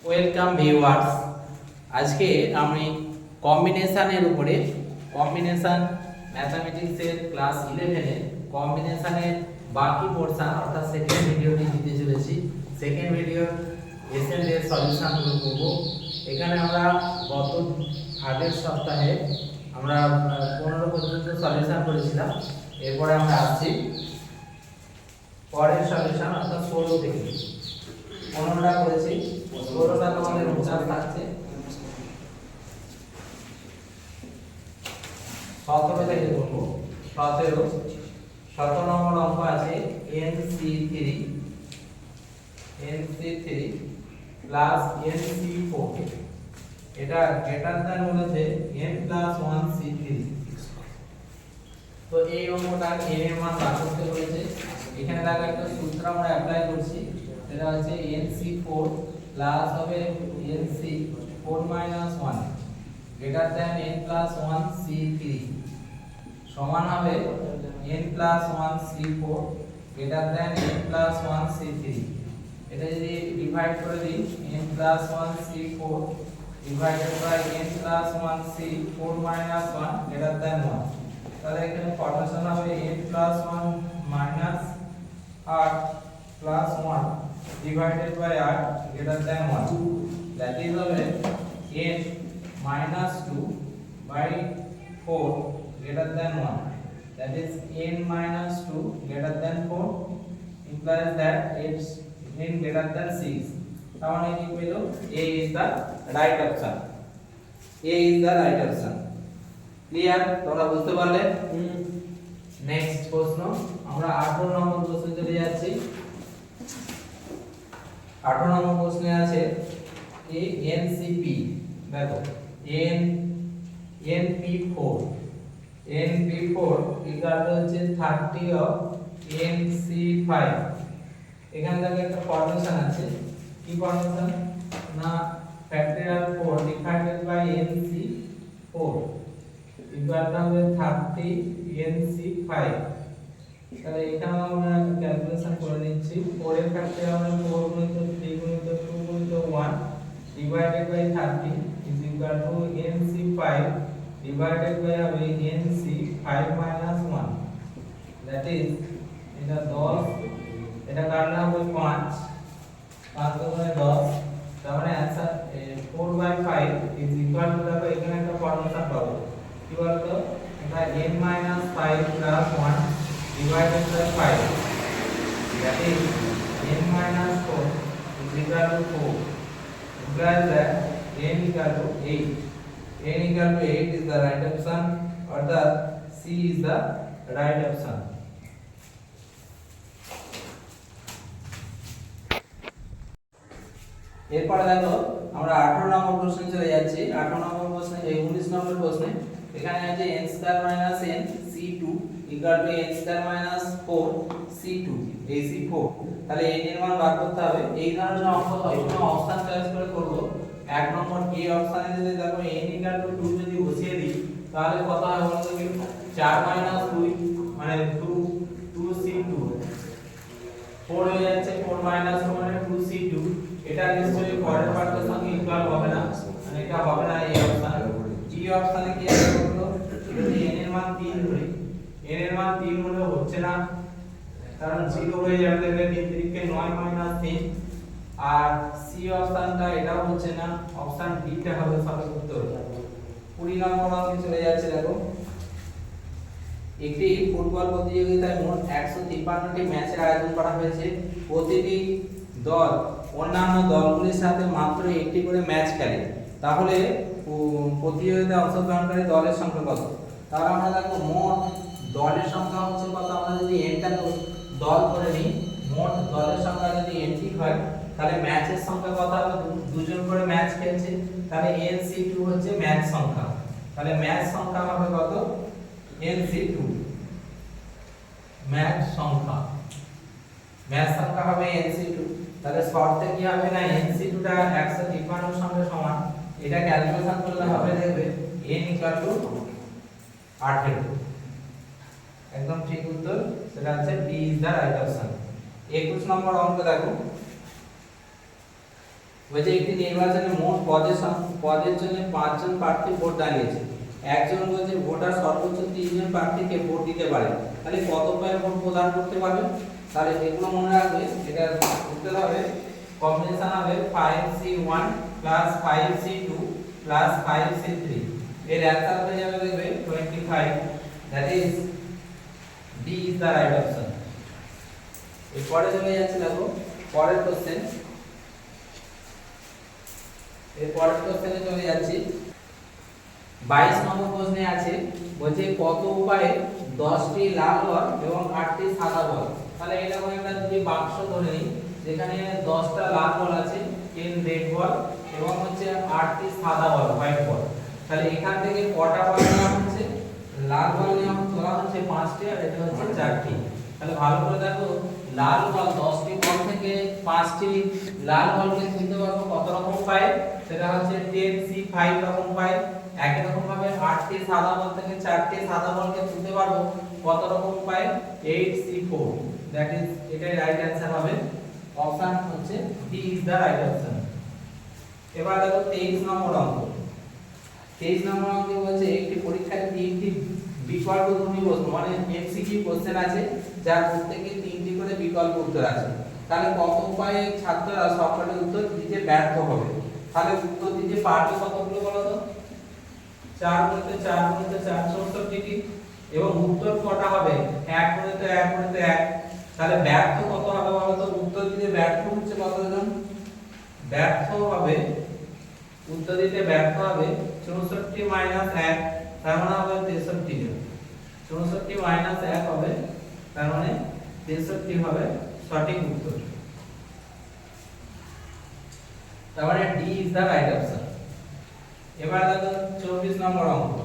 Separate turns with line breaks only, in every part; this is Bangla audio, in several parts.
Welcome viewers. আজকে আমি কম্বিনেশনের উপরে কম্বিনেশন ম্যাথমেটিক্সের ক্লাস 11 এর কম্বিনেশনের বাকি পোরশন অর্থাৎ সেকেন্ড ভিডিওটি দিতে চলেছি। সেকেন্ড ভিডিও এসএনএর সলিউশন করব। এখানে আমরা গত আগের সপ্তাহে আমরা 15 পর্যন্ত সলিউশন করেছিলাম। এরপরে আমরা আসছি পরের সলিউশন অর্থাৎ 16 থেকে 15টা করেছি। 16টা তোমাদের উচ্চারণ থাকছে 17 থেকে করব। 17 নম্বর অঙ্ক আছে NC3 প্লাস NC4, এটা গ্রেটার দ্যান বলেছে n+1C3। তো এই অঙ্কটা n এর মান বার করতে বলেছে। এখানে দেখো একটা সূত্র আমরা অ্যাপ্লাই করছি, সেটা হচ্ছে NC4 প্লাস হবে NC4 - 1 গ্রেটার দ্যান n+1C3 সমান হবে n+1C4 গ্রেটার দ্যান n+1C3। এটা যদি ডিভাইড করে দিই n+1C4 divided by n+1C4 - 1 greater than 1, তাহলে এখানে ফর্মেশন হবে n+1 - 8 plus 1 divided by 8 greater than 1, that is হবে n minus 2 by 4 greater than 1, that is n minus 2 greater than 4 implies that it's n greater than 6. তার মানে কি পেলো? A is the right option. A is the right option. Clear? তোমরা বুঝতে পারলে? নেক্সট প্রশ্ন আমরা 18 নম্বর প্রশ্নে চলে যাচ্ছি। 18 নম্বর প্রশ্নে আছে NCP, দেখো NP4 ইকুয়াল টু হচ্ছে 30 অফ NC5। এখানে দেখো একটা ফর্মেশন আছে, কি ফর্মেশন না factorial 4 divided by NC4 equal to হবে 30 NC5। তাহলে এখানে আমরা ক্যালকুলেশন করে নিচ্ছি। 4 এর ফ্যাক্টরিয়াল আমরা 4 গুণিত 3 গুণিত 2 গুণিত 1 divided by 30 is equal to NC5 divided by হবে NC5 - 1, দ্যাট ইজ এটা 10, এটা কাটলে হবে 5 গুণে 10, তার মানে आंसर 4/5 ইজ ইকুয়াল টু দেখো এখানে একটা ফর্মুলা পাবো, কি বলতো এটা n - 5 + 1 divided by 5, that is n minus 4 is equal to 4, implies that n equal to 8. n equal to 8 is the right option, or the C is the right option. এরপর দেখো আমরা 18 নম্বর প্রশ্নে চলে যাচ্ছি। 18 নম্বর প্রশ্নে 19 নম্বর প্রশ্নে এখানে আছে n² - n c2 equal to n² - 4 c2 ac4। তাহলে n এর মান বার করতে হবে। এই ধরনের অঙ্ক সবসময় অপশন চয়েস করে করব। এক নম্বর a অপশনে যদি দেখো n equal to 2 যদি বসিয়ে দিই তাহলে কত হয় বলতো? 4 - 2 মানে 2c2 4 হয়ে যাচ্ছে, 4 - 2 মানে 2c2। এটা নিশ্চয়ই পরের পার্টের সঙ্গে ইকুয়াল হবে না, মানে এটা হবে না এই অপশন। এই অপশনে কি আছে বলতো? যদি n এর মান 3 ধরি, n এর মান 3 হলে হচ্ছে না, কারণ 0 হয়ে যাবে, দেখবে 3 3 9 - 3। আর সি অপশনটা এটাও হচ্ছে না, অপশন ডি টা হবে সঠিক উত্তর। 20 নম্বর অঙ্কে চলে যাচ্ছে। দেখো একটি ফুটবল প্রতিযোগিতায় মোট 153টি ম্যাচের আয়োজন করা হয়েছে। প্রতিটি দল অন্যান্য দলগুলির সাথে মাত্র একটি করে ম্যাচ খেলে, তাহলে প্রতিযোগিতায় অংশগ্রহণকারী দলের সংখ্যা কত? তাহলে আমরা দেখো মোট দলের সংখ্যা হচ্ছে কত, আমরা যদি এনটা দল করে নিই, মোট দলের সংখ্যা যদি এনটি হয় তাহলে ম্যাচের সংখ্যা কত হবে? দুজন করে ম্যাচ খেলছে, তাহলে NC2 হচ্ছে ম্যাচ সংখ্যা। তাহলে ম্যাচ সংখ্যা হবে কত? NC2 ম্যাচ সংখ্যা হবে NC2। তাহলে শর্তে কি হবে না NC2 টা 153 এর সঙ্গে সমান, এটা ক্যালকুলেশন করলে হবে, দেখবে n = 18। একদম ঠিক উত্তর, সেটা হচ্ছে B is the right option। 21 নম্বর অঙ্ক দেখো বলছে একটি নির্বাচনে মোট পদের জন্য 5 জন প্রার্থী ভোট দাঁড়িয়েছে। একজন বলছে ভোটার সর্বোচ্চ 3 জন প্রার্থীকে ভোট দিতে পারে, তাহলে কত উপায়ে ভোট প্রদান করতে পারবে? তাহলে এগুলো মনে রাখবে। এটা উত্তর হবে কম্বিনেশন হবে 5C1 plus 5C2 plus 5C3। এর অ্যান্সার হয়ে যাবে দেখবে 25। That is D is the right option. এরপরে চলে যাচ্ছে দেখো পরের কোশ্চেন। পরের কোশ্চেনে চলে যাচ্ছি। 22 নম্বর প্রশ্নে আছে বলছে কত উপায়ে 10টি লাল বল এবং 8টি সাদা বল। তাহলে এরকম একটা যদি বাক্স ধরে নিই যেখানে 10টা লাল বল আছে, 10 রেড বল এবং হচ্ছে 8টি সাদা বল হোয়াইট বল। তাহলে এখান থেকে কটা বল নেওয়া হচ্ছে? লাল বল নেওয়া হচ্ছে 5টি আর এটা হচ্ছে 4টি। তাহলে ভালো করে দেখো, লাল বল 10টি বল থেকে 5টি লাল বলকে তুলতে পারবো কত রকম উপায়ে? সেটা হচ্ছে 10C5 রকম উপায়। একই রকম ভাবে 8টি সাদা বল থেকে 4টি সাদা বলকে তুলতে পারবো কত রকম উপায়ে? 8C4। দ্যাট ইজ এটাই রাইট অ্যানসার হবে। অপশন হচ্ছে D is the right option. এবার দেখো 23 নম্বর অঙ্ক। 23 নম্বর অঙ্কে বলছে একটি পরীক্ষায় 3টি বিকল্প ধ্বনি প্রশ্ন মানে এমসিকিউ কোশ্চেন আছে, যার প্রত্যেকে 3টি করে বিকল্প উত্তর আছে। তাহলে কত উপায়ে ছাত্ররা সবকটি উত্তর দিতে ব্যর্থ হবে? তাহলে উত্তর দিতে পারবে কতগুলো বলো তো? 4 গুণিত 4 গুণিত 4 64টি। এবং উত্তর কটা হবে? 1 গুণিত 1 গুণিত 1। তাহলে ব্যর্থ কত হবে বলো তো? উত্তর দিতে ব্যর্থ হচ্ছে কতজন? ব্যর্থ হবে, উত্তর দিতে ব্যর্থ হবে 64 মাইনাস 1, তার মানে হবে 63 জন। 64 মাইনাস 1 হবে, তার মানে 63 হবে সঠিক উত্তর। তাহলে D is the right option. এবার দেখো 24 নম্বর অঙ্ক।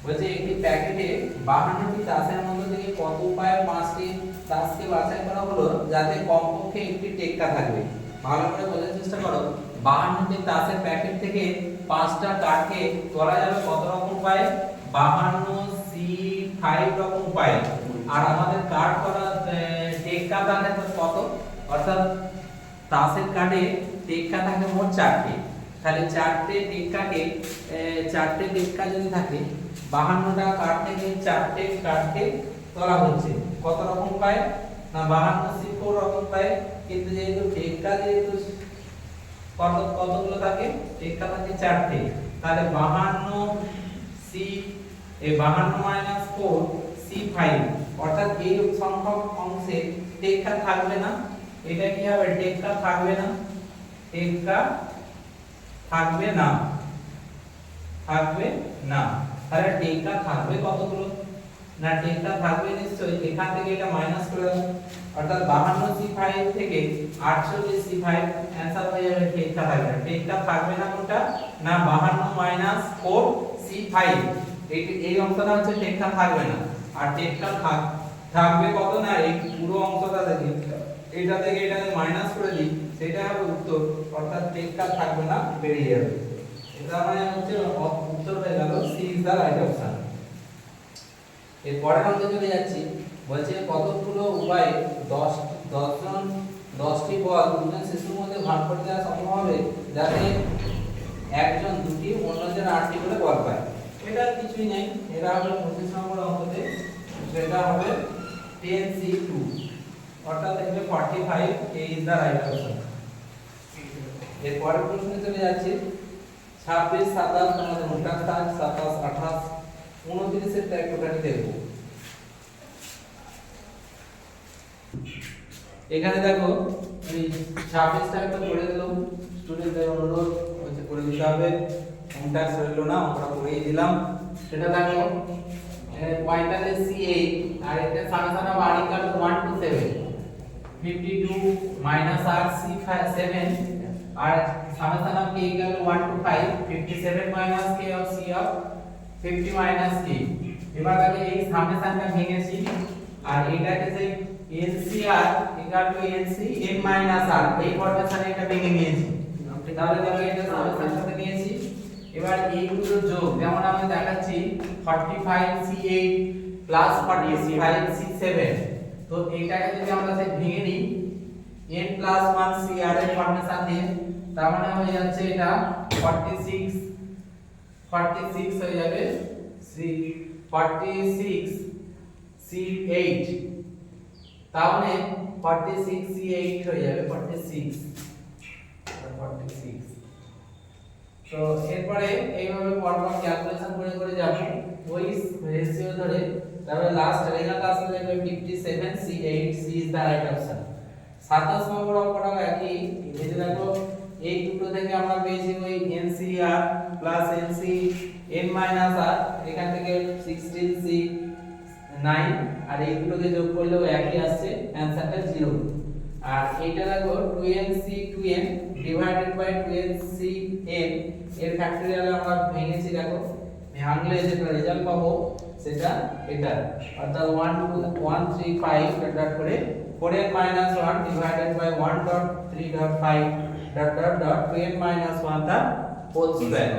বলছে একটি প্যাকেটে 52টি তাসের মধ্যে থেকে কত উপায়ে 5টি তাসকে বাছাই করা হলো যাতে কমপক্ষে একটি টেক্কা থাকবে? ভালো করে বোঝার চেষ্টা করো। 52টি তাসের প্যাকেট থেকে 5টা কাঠকে তোলা যাবে কত রকম উপায়ে? 52C5 রকম উপায়ে। আর আমাদের কাঠ করা টেক্কা থাকে কত? অর্থাৎ তাসের কাঠে টেক্কা থাকে মোট 4টি। তাহলে 4টে টেক্কা যদি থাকে 52টা কাঠ থেকে 4টে কাঠকে তোলা হচ্ছে কত রকম উপায়ে? না 52C4 রকম উপায়ে। কিন্তু যেহেতু টেক্কা যেহেতু কতগুলো থাকে? টেক্কা থাকে 4টে। তাহলে 52 মাইনাস 4 C5, অর্থাৎ এই সংখ্যক অংশে টেক্কা থাকবে না। এটা কি হবে? টেক্কা থাকবে না, টেক্কা থাকবে না, থাকবে না। তাহলে টেক্কা থাকবে কতগুলো? না টেক্কা থাকবে নিশ্চয়ই। এখান থেকে এটা মাইনাস করে দাও, অর্থাৎ 52C5 থেকে 48C5 অ্যানসার হয়ে যাবে টেক্কা থাকবে না। টেক্কা থাকবে না কোনটা? না 52 মাইনাস 4C5, এই অংশটা হচ্ছে টেক্কা থাকবে না। আর টেক্কা থাকবে কত? না এই পুরো অংশটা থেকে, এটা থেকে এটাকে মাইনাস করে দিই, সেটা হবে উত্তর। অর্থাৎ টেক্কা থাকবে না, বেরিয়ে যাবে। এটা মানে হচ্ছে উত্তর হয়ে গেল C is the right option. এর পরের অঙ্কে চলে যাচ্ছি। বলছে কতগুলো উপায়ে 10টি বল দুজন শিশুর মধ্যে ভাগ করে দেওয়া সম্ভব হবে যাতে একজন 2টি অন্যজন 8টি করে বল পায়? এটা কিছুই নেই, এটা হবে 25 নম্বর অঙ্কতে। সেটা হবে 10C2, অর্থাৎ দেখবে 45 এ ইজ দ্য রাইট অপশন। এর পরের প্রশ্নে চলে যাচ্ছি। 26 27 তোমাদের 29 27 28 29 এর একটুখানি দেখবো। এখানে দেখো আমি 26টা একটা করে দিলাম, স্টুডেন্টদের অনুরোধ হচ্ছে করে দিতে হবে। 29 হলো না, আমরা করেই দিলাম। সেটা দেখো 45C8 আর এটা summation of r = 1 to 7, 52 - r/C7 আর summation of k = 1 to 5, 57 - k of c of 50 - k। এবার দেখো এই সামেশনটা ভেঙেছি আর এটাকে যে NCR = NCn - r, এই ফরমেশনে এটা ভেঙে নিয়েছি। তাহলে দেখো এটা সামেশনের সাথে নিয়েছি। এবার এইগুলো যোগ, যেমন আমি দেখাচ্ছি 45C8 প্লাস 45C7, তো এইটাকে যদি আমরা ভেঙে নিই n + 1 CR এর ফরমেশন দিয়ে, তার মানে হয়ে যাচ্ছে এটা 46 হয়ে যাবে C46 C8, তাহলে 46 C8 হয়ে যাবে 46। তো এরপরে এইভাবে পরপর ক্যালকুলেশন করে করে যাব ওই রেশিও ধরে, তারপরে লাস্ট রেজাল্ট আসলে 57 C8, C is the right option. 27 নম্বর অঙ্কটা একই, এই যে দেখো এই দুটো থেকে আমরা পেয়েছি ওই NCR plus NC n minus r, এখান থেকে 16C9, আর এই দুটোকে যোগ করলেও একই আসছে, অ্যানসারটা 0। আর এইটা দেখো 2nc2n ডিভাইডেড বাই 2nCn এর ফ্যাক্টরিয়াল আমরা ভেঙেছি, দেখো ভাঙলে যেটা রেজাল্ট পাবো সেটা এটা, অর্থাৎ 135 ডট করে 4n minus 1 divided by 1.3.5 dot dot dot 2n minus 1 the whole square।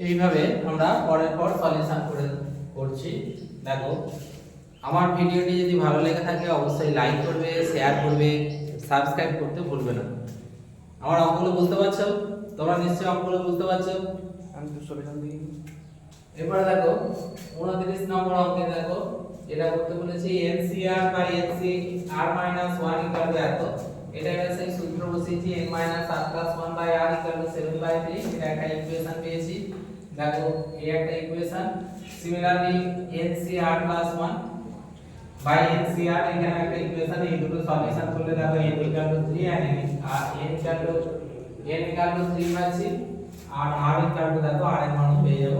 এইভাবে আমরা পরের পর সলিউশন করছি। দেখো আমার ভিডিওটি যদি ভালো লেগে থাকে অবশ্যই লাইক করবে, শেয়ার করবে, সাবস্ক্রাইব করতে ভুলবে না। আমার অঙ্কগুলো বুঝতে পারছো? তোমরা নিশ্চয়ই অঙ্কগুলো বুঝতে পারছো। আমি তো সলিউশন দিই। এবার দেখো 29 নম্বর অঙ্কে দেখো এটা করতে বলেছি NCR by NCR minus 1 equal to এত, এটা হচ্ছে সূত্র বসিয়েছি n minus r plus 1 by r equal to 7/3, এটা একটা ইকুয়েশন পেয়েছি। দেখো এই একটা equation. Similarly NCR plus 1 by NCR এখানে একটা ইকুয়েশন, এই দুটো সলিউশন করলে দেখো n equal to 3 and n equal to 3/6 R r equal to দেখো r এর মান পেয়ে যাব,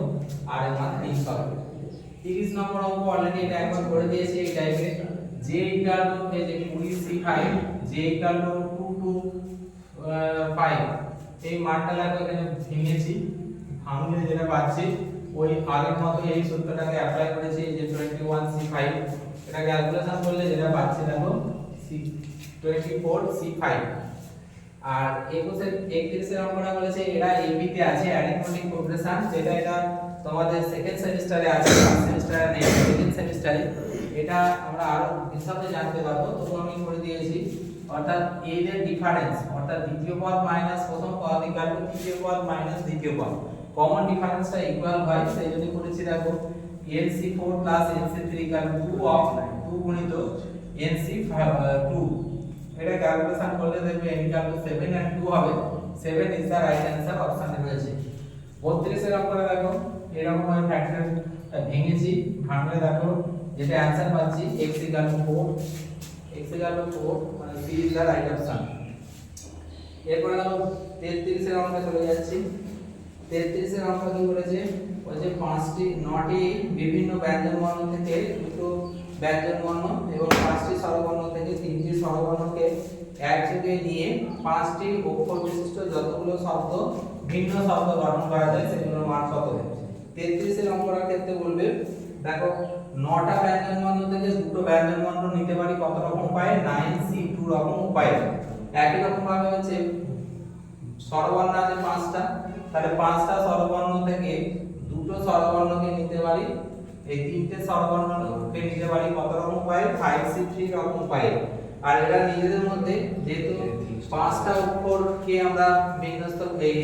r এর মান 3 হবে। 30 নম্বর অঙ্ক অলরেডি এটা একবার করে দিয়েছি এই টাইপের, j equal to এই যে 20c5 j equal to 2 to 5, এই মানটা দেখো এখানে ভেঙেছি, ভাঙলে যেটা পাচ্ছি ওই আগের মতো এই সূত্রটাকে অ্যাপ্লাই করেছি, এই যে 21c5 এটা ক্যালকুলেশন করলে যেটা পাচ্ছি দেখো 24c5। আর 31 এর অঙ্কটা বলেছে এটা এবি তে আছে অ্যারিথমেটিক প্রোগ্রেশন, যেটা এটা তোমাদের সেকেন্ড সেমিস্টারে আছে, ফার্স্ট সেমিস্টারে নেই, সেকেন্ড সেমিস্টারে এটা আমরা আরো বিশদে জানতে পারবো, তো আমি করে দিয়েছি। অর্থাৎ এর ডিফারেন্স, অর্থাৎ দ্বিতীয় পদ মাইনাস প্রথম পদ ইকুয়াল টু তৃতীয় পদ মাইনাস দ্বিতীয় পদ, কমন ডিফারেন্সটা ইকুয়াল হয়, সেই জন্য করেছি। দেখো NC4 NC3 equal to 2 of 2 গুণিত NC2, এটা ক্যালকুলেশন করলে দেখবে n ইকুয়াল টু 7 and 2 হবে, 7 ইজ দা রাইট অ্যানসার, অপশনে রয়েছে। 32 এর অঙ্কটা দেখো এরকম ভাবে ফ্যাক্টর ভেঙেছি, ভাঙলে দেখো যেটা অ্যানসার পাচ্ছি x ইকুয়াল টু 4, মানে c is the right option. এরপর দেখো 33 এর অঙ্কে চলে যাচ্ছি। 33 এর অঙ্ক কি বলেছে, বলেছে 9টি বিভিন্ন ব্যঞ্জনবর্ণ থেকে দুটো ব্যঞ্জনবর্ণ এবং 5টি স্বরবর্ণ থেকে 3টি স্বরবর্ণকে একযোগে নিয়ে 5টি অক্ষর বিশিষ্ট যতগুলো শব্দ ভিন্ন শব্দ গঠন করা যায় সেগুলোর মান কত হবে। 33 এর অঙ্কটার ক্ষেত্রে বলবে দেখো 9টা ব্যঞ্জনবর্ণ থেকে দুটো ব্যঞ্জনবর্ণ নিতে পারি কত রকম উপায়ে, 9C2 রকম উপায়ে। একই রকম ভাবে হচ্ছে স্বরবর্ণ আছে 5টা, তাহলে 5টা স্বরবর্ণ থেকে দুটো স্বরবর্ণকে নিতে পারি, এই তিনটে স্বরবর্ণকে নিতে পারি কত রকম উপায়ে, 5C3 রকম উপায়ে। আর এরা নিজেদের মধ্যে যেহেতু 5টা অক্ষরকে আমরা বিন্যস্ত এই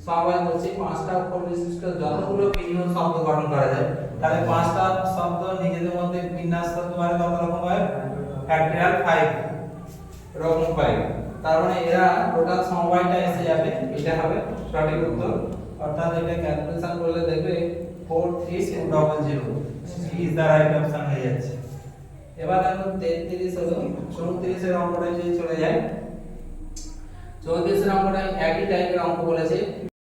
সমবায় করছি, 5টা অক্ষর বিশিষ্ট যতগুলো ভিন্ন শব্দ গঠন করা যায়, তাহলে 5টা শব্দ নিজেদের মধ্যে বিন্যাস করতে পারে কত রকম উপায়ে, ফ্যাক্টরিয়াল 5 রকম উপায়ে। তার মানে এরা টোটাল সমবায়টা এসে যাবে, এটা হবে সঠিক উত্তর। অর্থাৎ এটা ক্যালকুলেশন করলে দেখবে 43200 ইজ দা রাইট অপশন হয়ে যাচ্ছে। এবার দেখো 33 হলো 34 এর অঙ্কটা যদি চলে যায়, 34 এর অঙ্কটা একই টাইপের অঙ্ক বলেছে।